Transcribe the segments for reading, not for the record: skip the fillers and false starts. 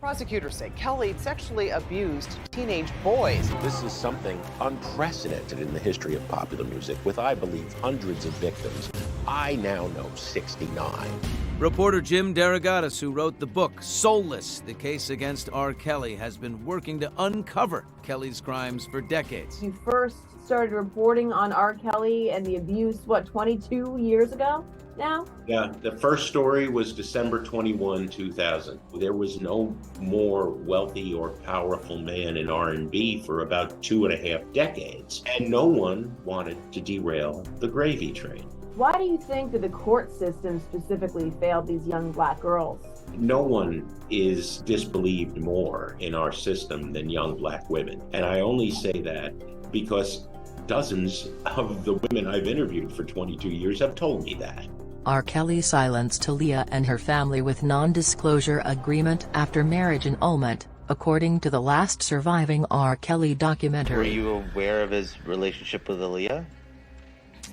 Prosecutors say Kelly sexually abused teenage boys. This is something unprecedented in the history of popular music, with, I believe, hundreds of victims. I now know 69. Reporter Jim DeRogatis, who wrote the book Soulless, the case against R. Kelly, has been working to uncover Kelly's crimes for decades. You first started reporting on R. Kelly and the abuse, 22 years ago now? Yeah, the first story was December 21, 2000. There was no more wealthy or powerful man in R&B for about 2.5 decades, and no one wanted to derail the gravy train. Why do you think that the court system specifically failed these young black girls? No one is disbelieved more in our system than young black women. And I only say that because dozens of the women I've interviewed for 22 years have told me that. R. Kelly silenced Aaliyah and her family with non-disclosure agreement after marriage annulment, according to the last surviving R. Kelly documentary. Were you aware of his relationship with Aaliyah?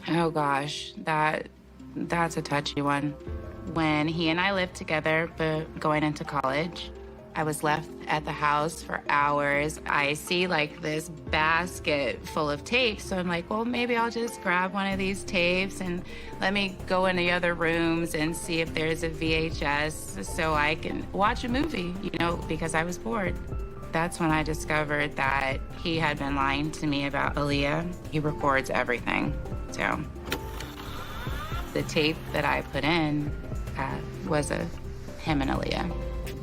Oh gosh, that's a touchy one. When he and I lived together, but going into college, I was left at the house for hours. I see like this basket full of tapes, so I'm like, well, maybe I'll just grab one of these tapes and let me go in the other rooms and see if there's a VHS so I can watch a movie, because I was bored. That's when I discovered that he had been lying to me about Aaliyah. He records everything, so. The tape that I put in was of him and Aaliyah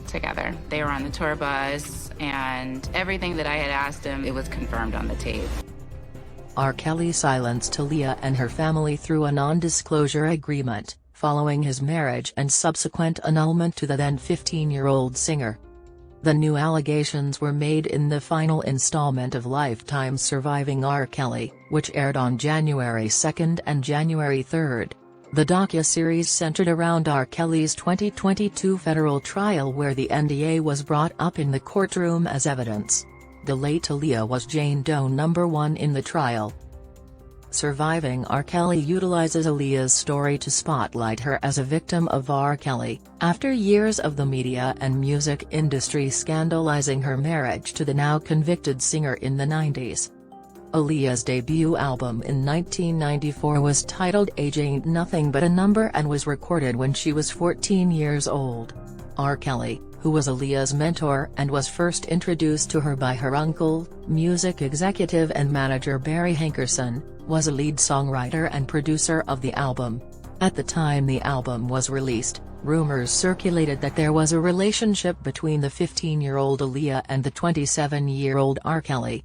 together. They were on the tour bus, and everything that I had asked him, it was confirmed on the tape. R. Kelly silenced Aaliyah and her family through a non-disclosure agreement, following his marriage and subsequent annulment to the then 15-year-old singer. The new allegations were made in the final installment of Lifetime's Surviving R. Kelly, which aired on January 2 and January 3. The docuseries centered around R. Kelly's 2022 federal trial, where the NDA was brought up in the courtroom as evidence. The late Aaliyah was Jane Doe #1 in the trial. Surviving R. Kelly utilizes Aaliyah's story to spotlight her as a victim of R. Kelly, after years of the media and music industry scandalizing her marriage to the now convicted singer in the 90s. Aaliyah's debut album in 1994 was titled Age Ain't Nothing But a Number and was recorded when she was 14 years old. R. Kelly, who was Aaliyah's mentor and was first introduced to her by her uncle, music executive and manager Barry Hankerson, was a lead songwriter and producer of the album. At the time the album was released, rumors circulated that there was a relationship between the 15-year-old Aaliyah and the 27-year-old R. Kelly.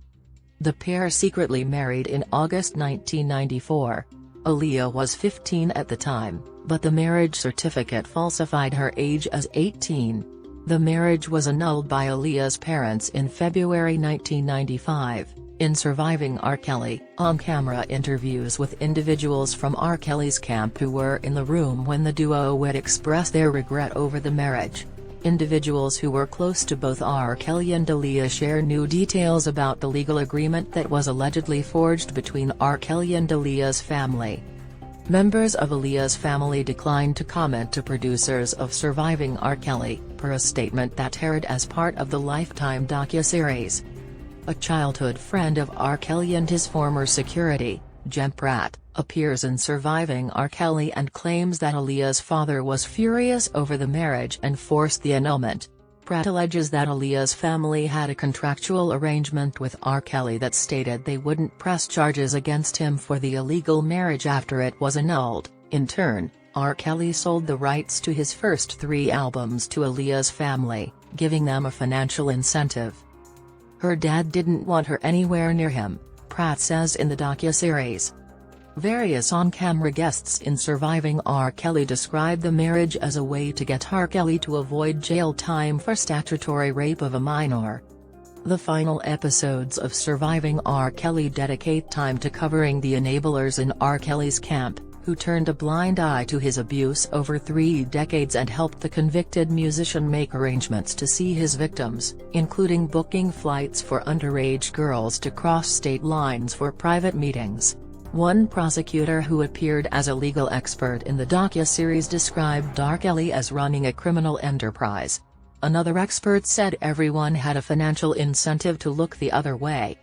The pair secretly married in August 1994. Aaliyah was 15 at the time, but the marriage certificate falsified her age as 18. The marriage was annulled by Aaliyah's parents in February 1995. In Surviving R. Kelly, on-camera interviews with individuals from R. Kelly's camp who were in the room when the duo would express their regret over the marriage. Individuals who were close to both R. Kelly and Aaliyah share new details about the legal agreement that was allegedly forged between R. Kelly and Aaliyah's family. Members of Aaliyah's family declined to comment to producers of Surviving R. Kelly, per a statement that aired as part of the Lifetime docuseries. A childhood friend of R. Kelly and his former security, Jem Pratt, appears in Surviving R. Kelly and claims that Aaliyah's father was furious over the marriage and forced the annulment. Pratt alleges that Aaliyah's family had a contractual arrangement with R. Kelly that stated they wouldn't press charges against him for the illegal marriage after it was annulled. In turn, R. Kelly sold the rights to his first 3 albums to Aaliyah's family, giving them a financial incentive. Her dad didn't want her anywhere near him, Pratt says in the docuseries. Various on-camera guests in Surviving R. Kelly describe the marriage as a way to get R. Kelly to avoid jail time for statutory rape of a minor. The final episodes of Surviving R. Kelly dedicate time to covering the enablers in R. Kelly's camp, who turned a blind eye to his abuse over 3 decades and helped the convicted musician make arrangements to see his victims, including booking flights for underage girls to cross state lines for private meetings. One prosecutor who appeared as a legal expert in the docuseries described R. Kelly as running a criminal enterprise. Another expert said everyone had a financial incentive to look the other way.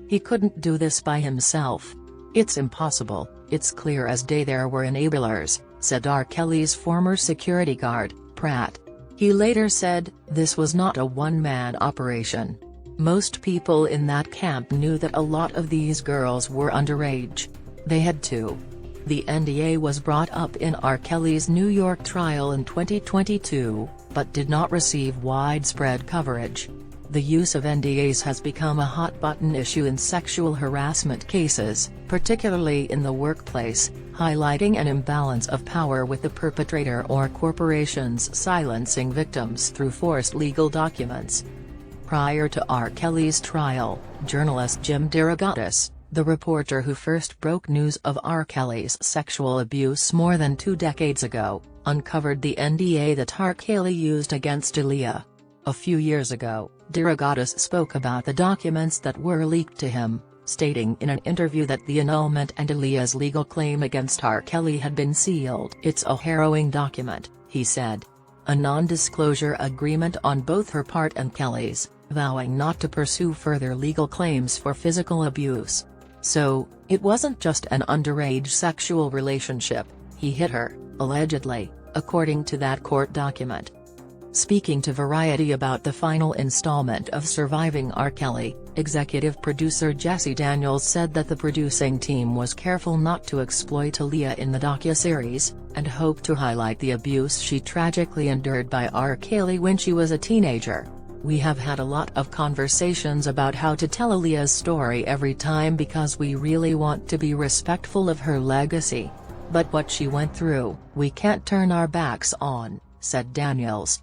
He couldn't do this by himself. It's impossible, it's clear as day there were enablers, said R. Kelly's former security guard, Pratt. He later said, this was not a one-man operation. Most people in that camp knew that a lot of these girls were underage. They had to. The NDA was brought up in R. Kelly's New York trial in 2022, but did not receive widespread coverage. The use of NDAs has become a hot-button issue in sexual harassment cases, particularly in the workplace, highlighting an imbalance of power with the perpetrator or corporations silencing victims through forced legal documents. Prior to R. Kelly's trial, journalist Jim DeRogatis, the reporter who first broke news of R. Kelly's sexual abuse more than 2 decades ago, uncovered the NDA that R. Kelly used against Aaliyah. A few years ago, DeRogatis spoke about the documents that were leaked to him, stating in an interview that the annulment and Aaliyah's legal claim against R. Kelly had been sealed. It's a harrowing document, he said. A non-disclosure agreement on both her part and Kelly's, vowing not to pursue further legal claims for physical abuse. So, it wasn't just an underage sexual relationship, he hit her, allegedly, according to that court document. Speaking to Variety about the final installment of Surviving R. Kelly, executive producer Jesse Daniels said that the producing team was careful not to exploit Aaliyah in the docuseries, and hoped to highlight the abuse she tragically endured by R. Kelly when she was a teenager. We have had a lot of conversations about how to tell Aaliyah's story every time because we really want to be respectful of her legacy. But what she went through, we can't turn our backs on, said Daniels.